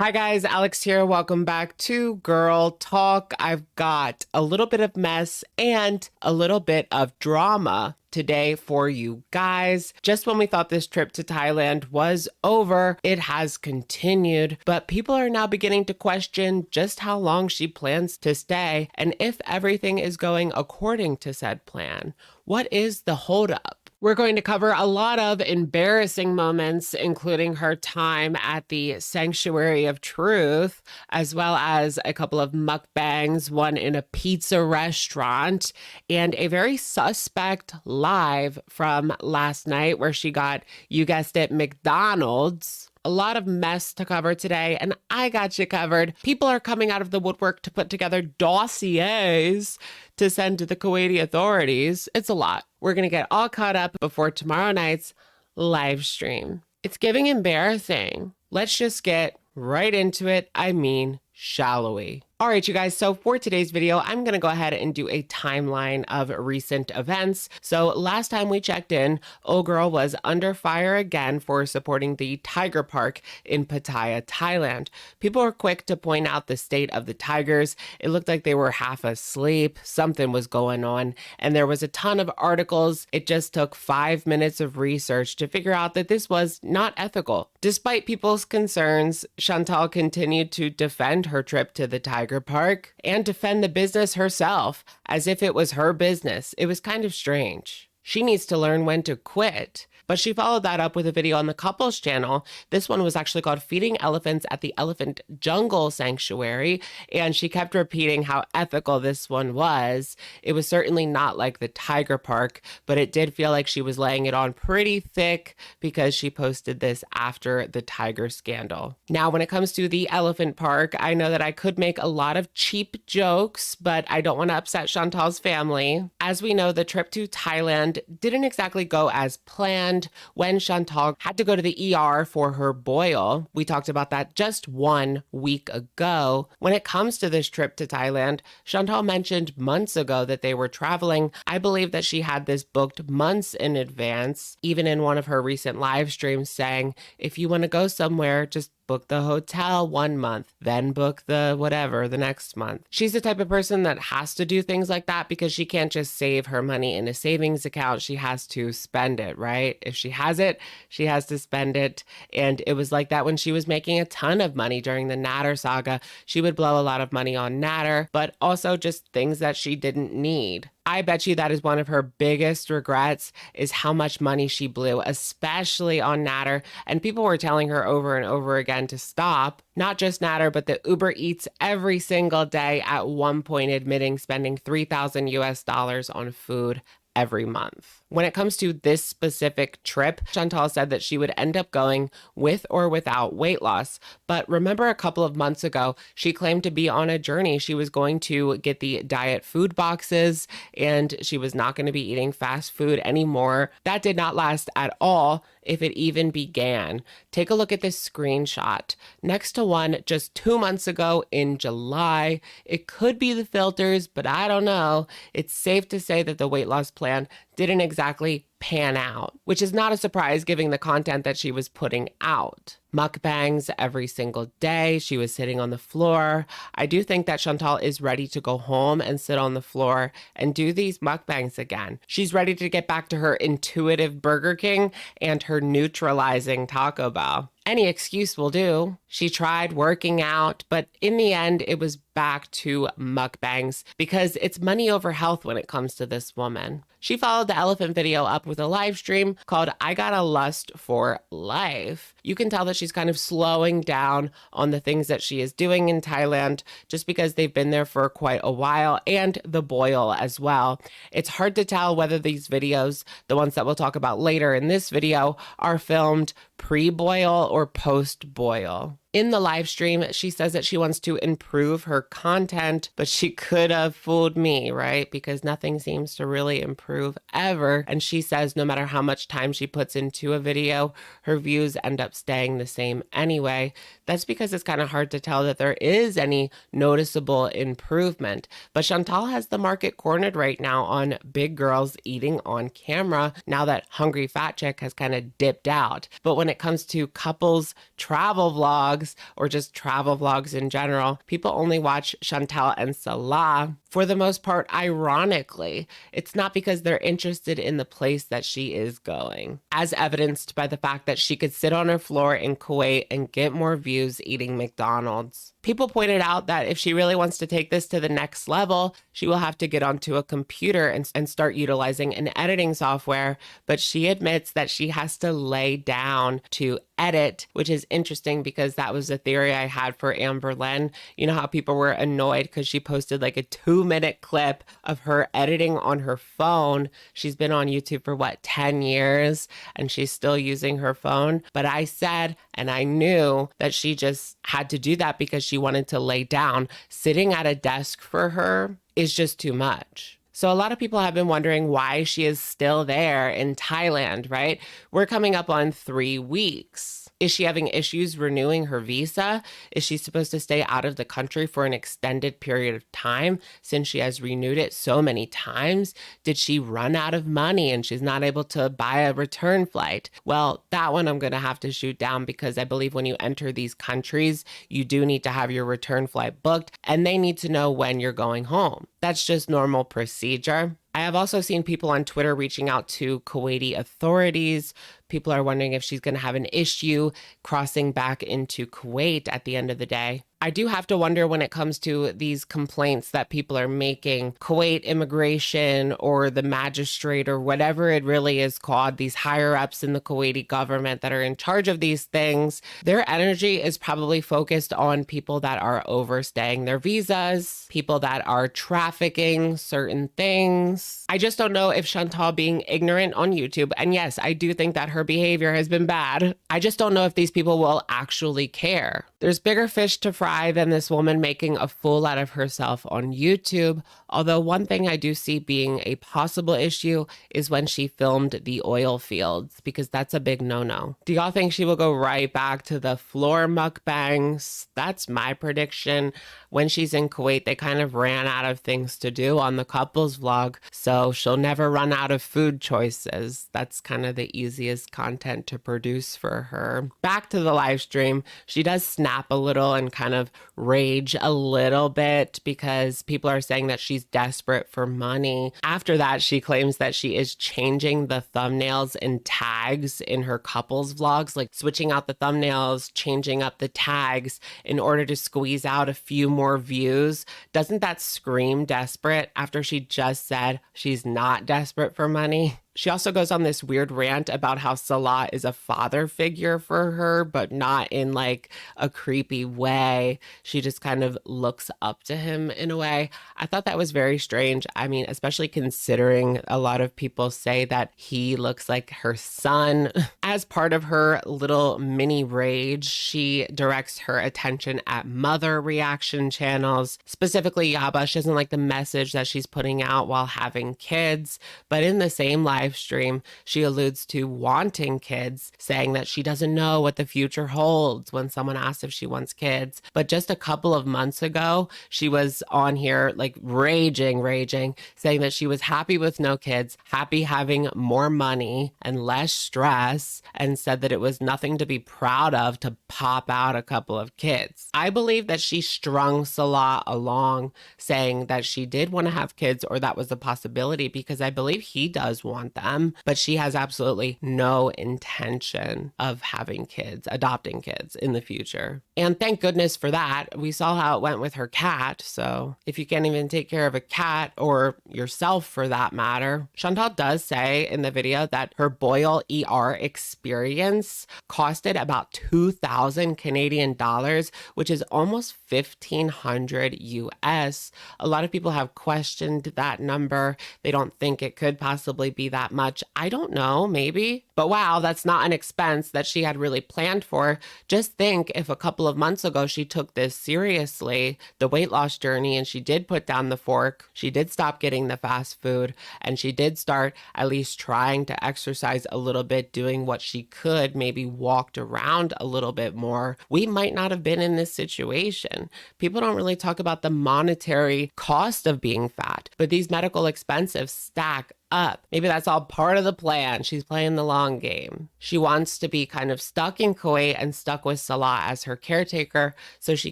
Hi guys, Alex here. Welcome back to Girl Talk. I've got a little bit of mess and a little bit of drama today for you guys. Just when we thought this trip to Thailand was over, it has continued, but people are now beginning to question just how long she plans to stay and if everything is going according to said plan. What is the holdup? We're going to cover a lot of embarrassing moments, including her time at the Sanctuary of Truth, as well as a couple of mukbangs, one in a pizza restaurant, and a very suspect live from last night where she got, you guessed it, McDonald's. A lot of mess to cover today, and I got you covered. People are coming out of the woodwork to put together dossiers to send to the Kuwaiti authorities. It's a lot. We're going to get all caught up before tomorrow night's live stream. It's giving embarrassing. Let's just get right into it. I mean, shall we? All right, you guys, so for today's video, I'm going to go ahead and do a timeline of recent events. So last time we checked in, Old Girl was under fire again for supporting the Tiger Park in Pattaya, Thailand. People were quick to point out the state of the tigers. It looked like they were half asleep. Something was going on, and there was a ton of articles. It just took 5 minutes of research to figure out that this was not ethical. Despite people's concerns, Chantal continued to defend her trip to the Tiger Park and defend the business herself as if it was her business. It was kind of strange. She needs to learn when to quit. But she followed that up with a video on the couples channel. This one was actually called Feeding Elephants at the Elephant Jungle Sanctuary. And she kept repeating how ethical this one was. It was certainly not like the Tiger Park, but it did feel like she was laying it on pretty thick because she posted this after the tiger scandal. Now, when it comes to the Elephant Park, I know that I could make a lot of cheap jokes, but I don't want to upset Chantal's family. As we know, the trip to Thailand didn't exactly go as planned. When Chantal had to go to the ER for her boil. We talked about that just 1 week ago. When it comes to this trip to Thailand, Chantal mentioned months ago that they were traveling. I believe that she had this booked months in advance, even in one of her recent live streams saying, if you want to go somewhere, just book the hotel 1 month, then book the whatever the next month. She's the type of person that has to do things like that because she can't just save her money in a savings account. She has to spend it, right? If she has it, she has to spend it. And it was like that when she was making a ton of money during the Natter saga. She would blow a lot of money on Natter, but also just things that she didn't need. I bet you that is one of her biggest regrets is how much money she blew, especially on Natter. And people were telling her over and over again to stop. Not just Natter, but the Uber Eats every single day, at one point admitting spending 3,000 US dollars on food every month. When it comes to this specific trip, Chantal said that she would end up going with or without weight loss. But remember a couple of months ago, she claimed to be on a journey. She was going to get the diet food boxes and she was not going to be eating fast food anymore. That did not last at all, if it even began. Take a look at this screenshot. Next to one just 2 months ago in July. It could be the filters, but I don't know. It's safe to say that the weight loss plan didn't exactly pan out, which is not a surprise given the content that she was putting out. Mukbangs every single day. She was sitting on the floor. I do think that Chantal is ready to go home and sit on the floor and do these mukbangs again. She's ready to get back to her intuitive Burger King and her neutralizing Taco Bell. Any excuse will do. She tried working out, but in the end, it was back to mukbangs because it's money over health when it comes to this woman. She followed the elephant video up with a live stream called I Got a Lust for Life. You can tell that she's kind of slowing down on the things that she is doing in Thailand just because they've been there for quite a while, and the boil as well. It's hard to tell whether these videos, the ones that we'll talk about later in this video, are filmed pre-boil or post-boil. In the live stream, she says that she wants to improve her content, but she could have fooled me, right? Because nothing seems to really improve ever. And she says no matter how much time she puts into a video, her views end up staying the same anyway. That's because it's kind of hard to tell that there is any noticeable improvement. But Chantal has the market cornered right now on big girls eating on camera now that Hungry Fat Chick has kind of dipped out. But when when it comes to couples travel vlogs or just travel vlogs in general, people only watch Chantal and Salah. For the most part, ironically, it's not because they're interested in the place that she is going, as evidenced by the fact that she could sit on her floor in Kuwait and get more views eating McDonald's. People pointed out that if she really wants to take this to the next level, she will have to get onto a computer and start utilizing an editing software. But she admits that she has to lay down to edit, which is interesting because that was a theory I had for Amber Lynn. You know how people were annoyed because she posted like a 2-minute clip of her editing on her phone. She's been on YouTube for 10 years and she's still using her phone. But I said, and I knew that she just had to do that because she wanted to lay down. Sitting at a desk for her is just too much. So a lot of people have been wondering why she is still there in Thailand, right? We're coming up on 3 weeks. Is she having issues renewing her visa? Is she supposed to stay out of the country for an extended period of time since she has renewed it so many times? Did she run out of money and she's not able to buy a return flight? Well, that one I'm going to have to shoot down because I believe when you enter these countries, you do need to have your return flight booked and they need to know when you're going home. That's just normal procedure. I have also seen people on Twitter reaching out to Kuwaiti authorities. People are wondering if she's going to have an issue crossing back into Kuwait at the end of the day. I do have to wonder when it comes to these complaints that people are making, Kuwait immigration or the magistrate or whatever it really is called, these higher ups in the Kuwaiti government that are in charge of these things, their energy is probably focused on people that are overstaying their visas, people that are trafficking certain things. I just don't know if Chantal being ignorant on YouTube, and yes, I do think that her behavior has been bad. I just don't know if these people will actually care. There's bigger fish to fry than this woman making a fool out of herself on YouTube. Although one thing I do see being a possible issue is when she filmed the oil fields, because that's a big no-no. Do y'all think she will go right back to the floor mukbangs? That's my prediction. When she's in Kuwait, they kind of ran out of things to do on the couples vlog, so she'll never run out of food choices. That's kind of the easiest content to produce for her. Back to the live stream, she does snap a little and kind of rage a little bit because people are saying that she's desperate for money. After that, she claims that she is changing the thumbnails and tags in her couples vlogs, like switching out the thumbnails, changing up the tags in order to squeeze out a few more views. Doesn't that scream desperate after she just said she's not desperate for money? She also goes on this weird rant about how Salah is a father figure for her, but not in like a creepy way. She just kind of looks up to him in a way. I thought that was very strange. I mean, especially considering a lot of people say that he looks like her son. As part of her little mini rage, she directs her attention at mother reaction channels, specifically Yaba. She doesn't like the message that she's putting out while having kids, but in the same live stream, she alludes to wanting kids, saying that she doesn't know what the future holds when someone asks if she wants kids. But just a couple of months ago, she was on here like raging, saying that she was happy with no kids, happy having more money and less stress, and said that it was nothing to be proud of to pop out a couple of kids. I believe that she strung Salah along, saying that she did want to have kids or that was a possibility because I believe he does want them, but she has absolutely no intention of having kids, adopting kids in the future. And thank goodness for that. We saw how it went with her cat, so if you can't even take care of a cat or yourself for that matter. Chantal does say in the video that her Boyle ER experience costed about 2,000 Canadian dollars, which is almost 1,500 US. A lot of people have questioned that number. They don't think it could possibly be that much. I don't know, maybe. But wow, that's not an expense that she had really planned for. Just think if a couple of months ago she took this seriously, the weight loss journey, and she did put down the fork, she did stop getting the fast food, and she did start at least trying to exercise a little bit, doing what she could, maybe walked around a little bit more, we might not have been in this situation. People don't really talk about the monetary cost of being fat, but these medical expenses stack up. Maybe that's all part of the plan. She's playing the long game. She wants to be kind of stuck in Kuwait and stuck with Salah as her caretaker so she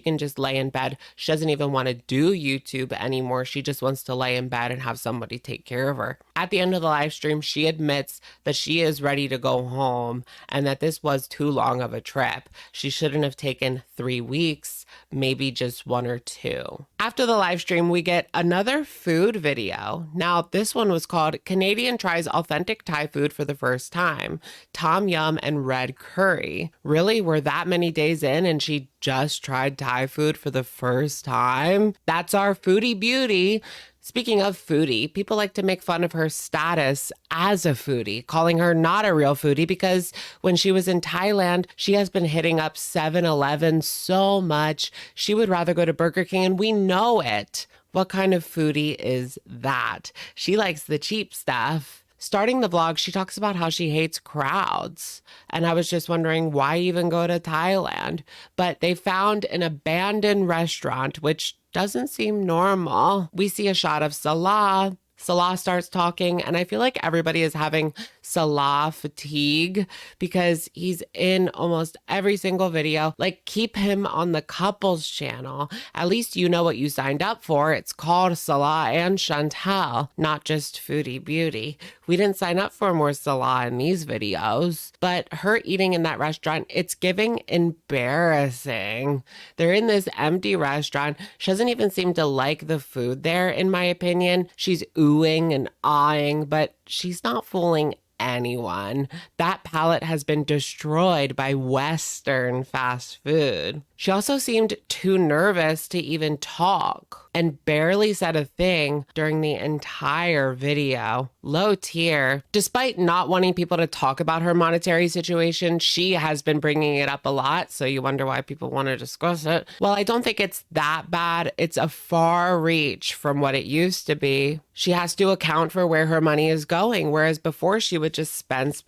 can just lay in bed. She doesn't even want to do YouTube anymore. She just wants to lay in bed and have somebody take care of her. At the end of the live stream, she admits that she is ready to go home and that this was too long of a trip. She shouldn't have taken 3 weeks, maybe just 1 or 2. After the live stream, we get another food video. Now, this one was called Canadian Tries Authentic Thai Food for the First Time, Tom Yum and Red Curry. Really, we're that many days in and she just tried Thai food for the first time? That's our Foodie Beauty. Speaking of foodie, people like to make fun of her status as a foodie, calling her not a real foodie because when she was in Thailand, she has been hitting up 7-Eleven so much. She would rather go to Burger King, and we know it. What kind of foodie is that? She likes the cheap stuff. Starting the vlog, she talks about how she hates crowds. And I was just wondering, why even go to Thailand? But they found an abandoned restaurant, which doesn't seem normal. We see a shot of Salah. Salah starts talking, and I feel like everybody is having Salah fatigue because he's in almost every single video. Like, keep him on the couples channel. At least you know what you signed up for. It's called Salah and Chantal, not just Foodie Beauty. We didn't sign up for more Salah in these videos, but her eating in that restaurant, it's giving embarrassing. They're in this empty restaurant. She doesn't even seem to like the food there, in my opinion. She's oohing and ahhing, but she's not fooling anyone. That palate has been destroyed by Western fast food. She also seemed too nervous to even talk and barely said a thing during the entire video. Low tier. Despite not wanting people to talk about her monetary situation, she has been bringing it up a lot, so you wonder why people want to discuss it. Well, I don't think it's that bad. It's a far reach from what it used to be. She has to account for where her money is going, whereas before she would just spend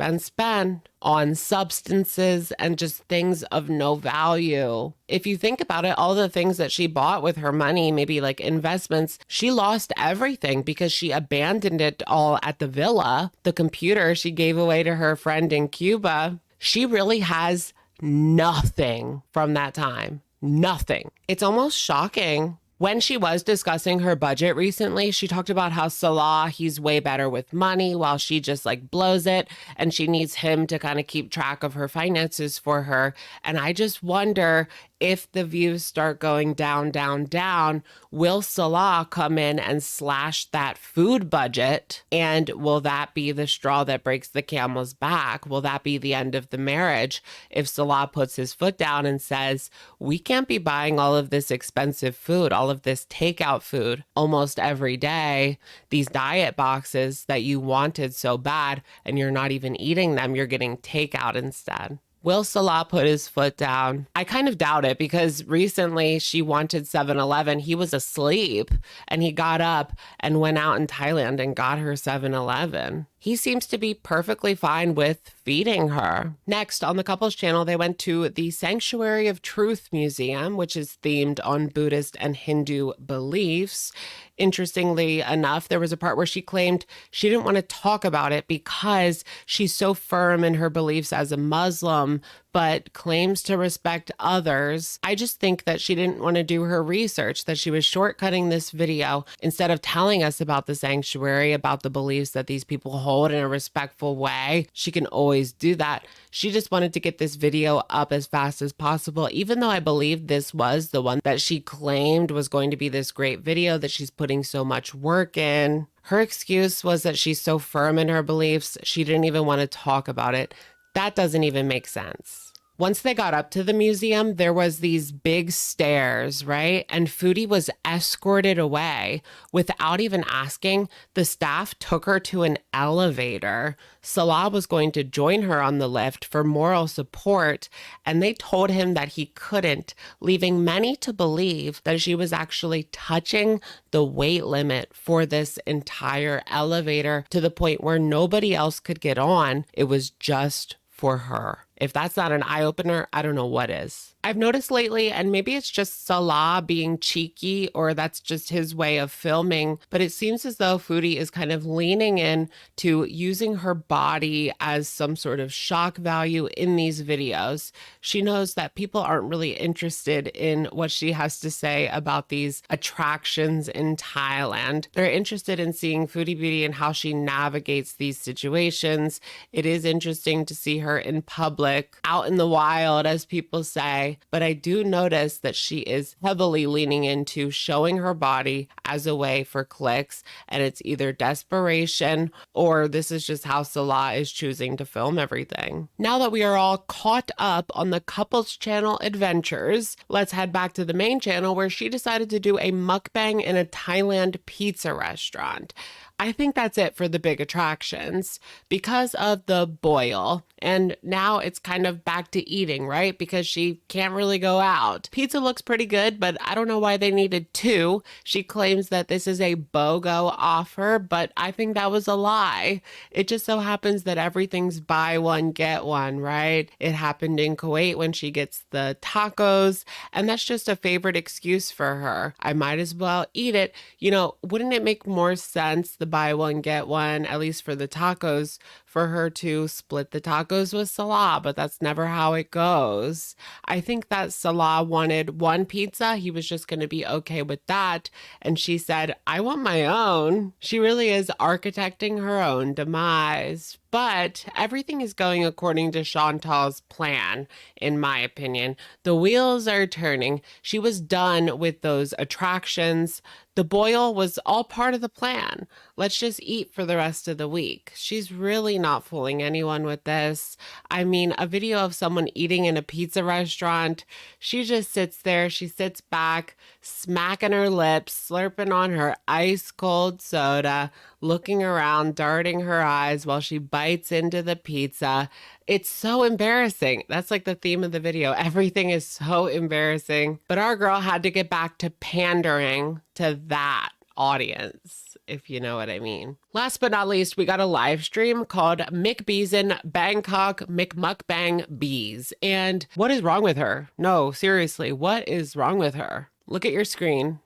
on substances and just things of no value. If you think about it, all the things that she bought with her money, maybe like investments, she lost everything because she abandoned it all at the villa. The computer she gave away to her friend in Cuba. She really has nothing from that time. Nothing. It's almost shocking. When she was discussing her budget recently, she talked about how Salah, he's way better with money while she just like blows it, and she needs him to kind of keep track of her finances for her. And I just wonder, if the views start going down, will Salah come in and slash that food budget? And will that be the straw that breaks the camel's back? Will that be the end of the marriage? If Salah puts his foot down and says, we can't be buying all of this expensive food, all of this takeout food almost every day, these diet boxes that you wanted so bad, and you're not even eating them, you're getting takeout instead. Will Salah put his foot down? I kind of doubt it because recently she wanted 7-Eleven. He was asleep and he got up and went out in Thailand and got her 7-Eleven. He seems to be perfectly fine with feeding her. Next, on the couple's channel, they went to the Sanctuary of Truth Museum, which is themed on Buddhist and Hindu beliefs. Interestingly enough, there was a part where she claimed she didn't want to talk about it because she's so firm in her beliefs as a Muslim, but claims to respect others. I just think that she didn't want to do her research, that she was shortcutting this video instead of telling us about the sanctuary, about the beliefs that these people hold in a respectful way. She can always do that. She just wanted to get this video up as fast as possible, even though I believe this was the one that she claimed was going to be this great video that she's putting so much work in. Her excuse was that she's so firm in her beliefs, she didn't even want to talk about it. That doesn't even make sense. Once they got up to the museum, there was these big stairs, right? And Foodie was escorted away without even asking. The staff took her to an elevator. Salah was going to join her on the lift for moral support, and they told him that he couldn't, leaving many to believe that she was actually touching the weight limit for this entire elevator to the point where nobody else could get on. It was just for her. If that's not an eye-opener, I don't know what is. I've noticed lately, and maybe it's just Salah being cheeky or that's just his way of filming, but it seems as though Foodie is kind of leaning in to using her body as some sort of shock value in these videos. She knows that people aren't really interested in what she has to say about these attractions in Thailand. They're interested in seeing Foodie Beauty and how she navigates these situations. It is interesting to see her in public, out in the wild, as people say. But I do notice that she is heavily leaning into showing her body as a way for clicks, and it's either desperation or this is just how Salah is choosing to film everything. Now that we are all caught up on the couples channel adventures, let's head back to the main channel where she decided to do a mukbang in a Thailand pizza restaurant. I think that's it for the big attractions because of the boil. And now it's kind of back to eating, right? Because she can't really go out. Pizza looks pretty good, but I don't know why they needed two. She claims that this is a BOGO offer, but I think that was a lie. It just so happens that everything's buy one, get one, right? It happened in Kuwait when she gets the tacos, and that's just a favorite excuse for her. I might as well eat it. You know, wouldn't it make more sense, the buy one, get one, at least for the tacos, for her to split the tacos with Salah, but that's never how it goes. I think that Salah wanted one pizza. He was just going to be okay with that. And she said, I want my own. She really is architecting her own demise. But everything is going according to Chantal's plan, in my opinion. The wheels are turning. She was done with those attractions. The boil was all part of the plan. Let's just eat for the rest of the week. She's really not fooling anyone with this. I mean, a video of someone eating in a pizza restaurant, she just sits there, she sits back, smacking her lips, slurping on her ice cold soda, looking around, darting her eyes while she bites into the pizza. It's so embarrassing. That's like the theme of the video. Everything is so embarrassing. But our girl had to get back to pandering to that audience, if you know what I mean. Last but not least, we got a live stream called McBees in Bangkok McMukbang Bees. And what is wrong with her? No, seriously, what is wrong with her? Look at your screen.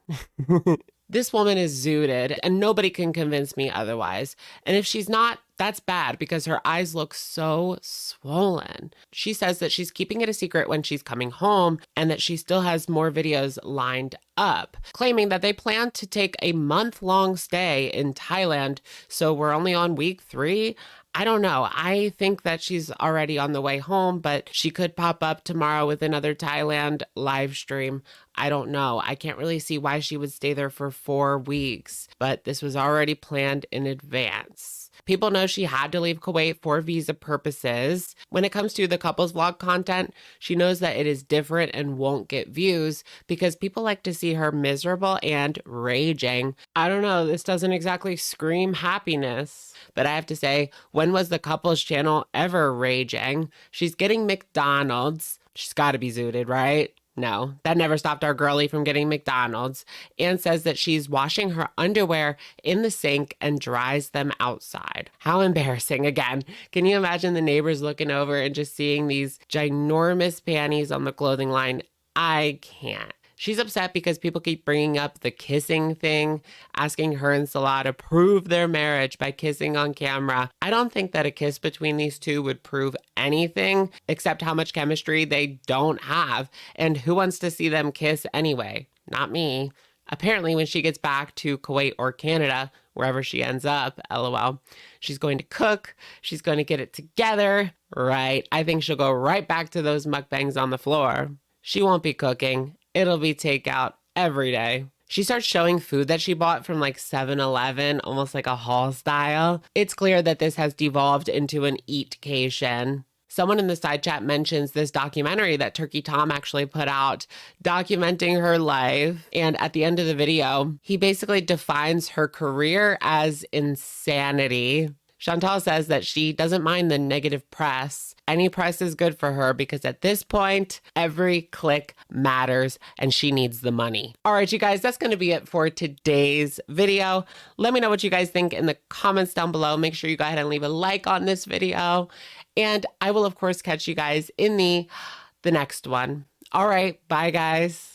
This woman is zooted, and nobody can convince me otherwise. And if she's not, that's bad because her eyes look so swollen. She says that she's keeping it a secret when she's coming home and that she still has more videos lined up, claiming that they plan to take a month-long stay in Thailand. So we're only on week 3. I don't know. I think that she's already on the way home, but she could pop up tomorrow with another Thailand live stream. I don't know. I can't really see why she would stay there for 4 weeks, but this was already planned in advance. People know she had to leave Kuwait for visa purposes. When it comes to the couples vlog content, she knows that it is different and won't get views because people like to see her miserable and raging. I don't know, this doesn't exactly scream happiness. But I have to say, when was the couples channel ever raging? She's getting McDonald's. She's got to be zooted, right? No, that never stopped our girlie from getting McDonald's, and says that she's washing her underwear in the sink and dries them outside. How embarrassing. Again, can you imagine the neighbors looking over and just seeing these ginormous panties on the clothing line? I can't. She's upset because people keep bringing up the kissing thing, asking her and Salah to prove their marriage by kissing on camera. I don't think that a kiss between these two would prove anything except how much chemistry they don't have. And who wants to see them kiss anyway? Not me. Apparently, when she gets back to Kuwait or Canada, wherever she ends up, LOL, she's going to cook. She's going to get it together. Right. I think she'll go right back to those mukbangs on the floor. She won't be cooking. It'll be takeout every day. She starts showing food that she bought from like 7-Eleven, almost like a haul style. It's clear that this has devolved into an eatcation. Someone in the side chat mentions this documentary that Turkey Tom actually put out documenting her life. And at the end of the video, he basically defines her career as insanity. Chantal says that she doesn't mind the negative press. Any press is good for her because at this point, every click matters and she needs the money. All right, you guys, that's going to be it for today's video. Let me know what you guys think in the comments down below. Make sure you go ahead and leave a like on this video. And I will, of course, catch you guys in the next one. All right. Bye, guys.